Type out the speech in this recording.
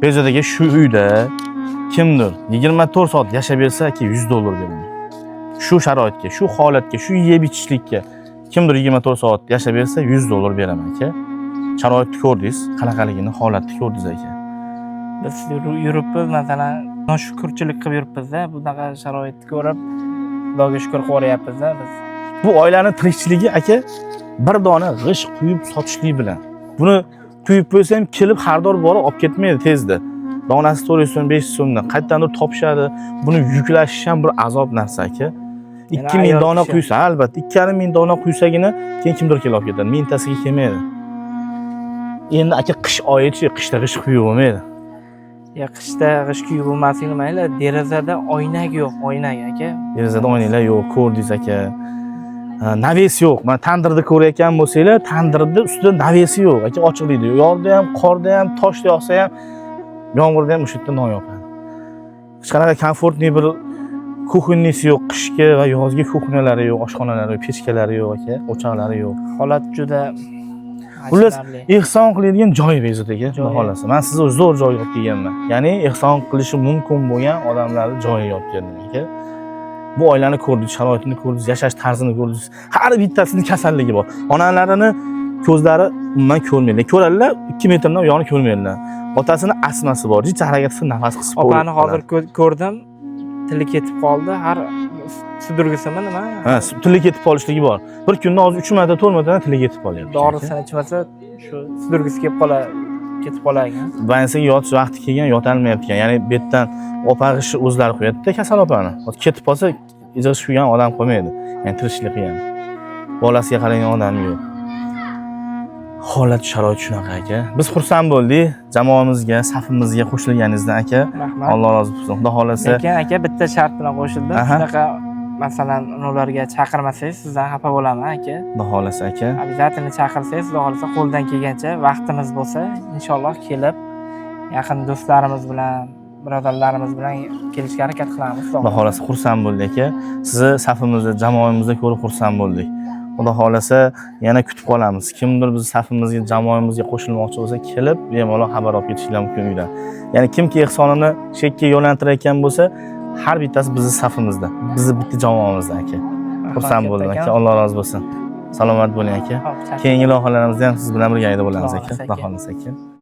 Bezodagi shu uyda kimdir 24 soat yashab bersa aka $100 beraman. Shu sharoitga, shu holatga, shu yeb ichishlikka kimdir 24 soat yashab bersa $100 beraman aka. Sharoitni ko'rdingiz, qanaqaligini, holatni ko'rdingiz aka. Biz yuribmiz, masalan, noshukrchilik qilib yuribmiz-da, bunaqa sharoitni ko'rib, Xudoga shukr qilyapmiz-da biz. Bu oilaning tirikchiligi aka bir dona g'ish quyib sotishlik bilan. Buni quyib qo'ysa ham kelib xaridor borib olib ketmaydi tezda. Donasi 400 so'm, 500 so'mdan qayerdandir topishadi. Buni yuklashish ham bir azob narsa aka. 2000 dona quysa, albatta 2500 dona quysagina keyin kimdir kelib olib ketadi. Mingtasiga kelmaydi. Endi aka qish oyichi, qishda g'ish quyib bo'lmaydi. Qishda g'ish quyib bo'lmasligini mayli, derazada oynak yo'q, oynak aka. Derazada oynalar yo'q, ko'rdingiz aka. Naves yo'q. Mana tandirda ko'rayotgan bo'lsanglar, tandirda ustida navesi yo'q aka, ochiqlikda. Yorda ham, qorda ham, toshda yog'sa ham, yomg'irda ham o'sha yerda non yopadi. Hech qanaqa komfortli bir kuxnyasi yo'q, qishki va yozgi kuxnalari yo'q, oshxonalari yo'q, pechkalari yo'q aka, o'choqlari yo'q. Holat juda Xullas, ehson qiladigan joy bezodagi xohlasa. Men sizni zo'r joyga olib kelganman. Ya'ni ehson qilishi mumkin bo'lgan odamlarni joyiga olib keldim aka. Bu oilani ko'rdingiz, sharoitini ko'rdingiz, yashash tarzini ko'rdingiz. Har bittasini kasalligi bor. Onalarini ko'zlari umuman ko'rmaydi. Ko'radilar, 2 metrdan u yo'qni ko'rmaydilar. Otasini asmasi bor. Hech harakatsiz nafas qisib qo'yadi. Opani hozir ko'rdim. Tili ketib qoldi. Har sudurgisimi nima? Ha, tili ketib qolishligi bor. Bir kunda hozir 3 marta, 4 martadan tili ketib qolyapti. Dorisini ichmasa, shu sudurgisi ketib qolagan. Bansiga yotish vaqti kelgan, yotolmayapti ekan. Ya'ni betdan opag'ishi o'zlari qo'yadi-da kasal opani. Ketib qolsa, ijg'ish kuygan odam qolmaydi. Ya'ni tirishlik qilgan. Bolasiga qaragan odam yo'q. Holat sharoit shunaqa aka. Biz xursand bo'ldik jamoamizga, safimizga qo'shilganingizdan aka. Alloh rozi bo'lsin. Xudo xolasa. Lekin aka bitta shart bilan qo'shildim. Shunaqa masalan, ularga chaqirmasangiz sizdan xafa bo'laman aka. Xudo xolasa aka. Обязательно chaqirsangiz, xudo xolasa qo'ldan kelgancha vaqtimiz bo'lsa, inshaalloh kelib yaqin do'stlarimiz bilan, birodarlarimiz bilan kelishga harakat qilamiz. Xudo xolasa xursand bo'ldik aka. Sizni safimizda, jamoamizda ko'rib xursand bo'ldik. Xudo xolasa yana kutib qolamiz. Kimdir biz safimizga, jamoamizga qo'shilmoqchi bo'lsa, kelib bemalol xabar olib ketishlar mumkin uydan. Ya'ni kimki ehsonini shekka yo'lantirayotgan bo'lsa, har bittasi bizning safimizda, bizning bitta jamoamizda aka. Xursand bo'ldim aka. Alloh rozi bo'lsin. Salomat bo'ling aka. Keyingi loyihalarimizda ham siz bilan birgalikda bo'lamiz aka. Xudo xolasa aka.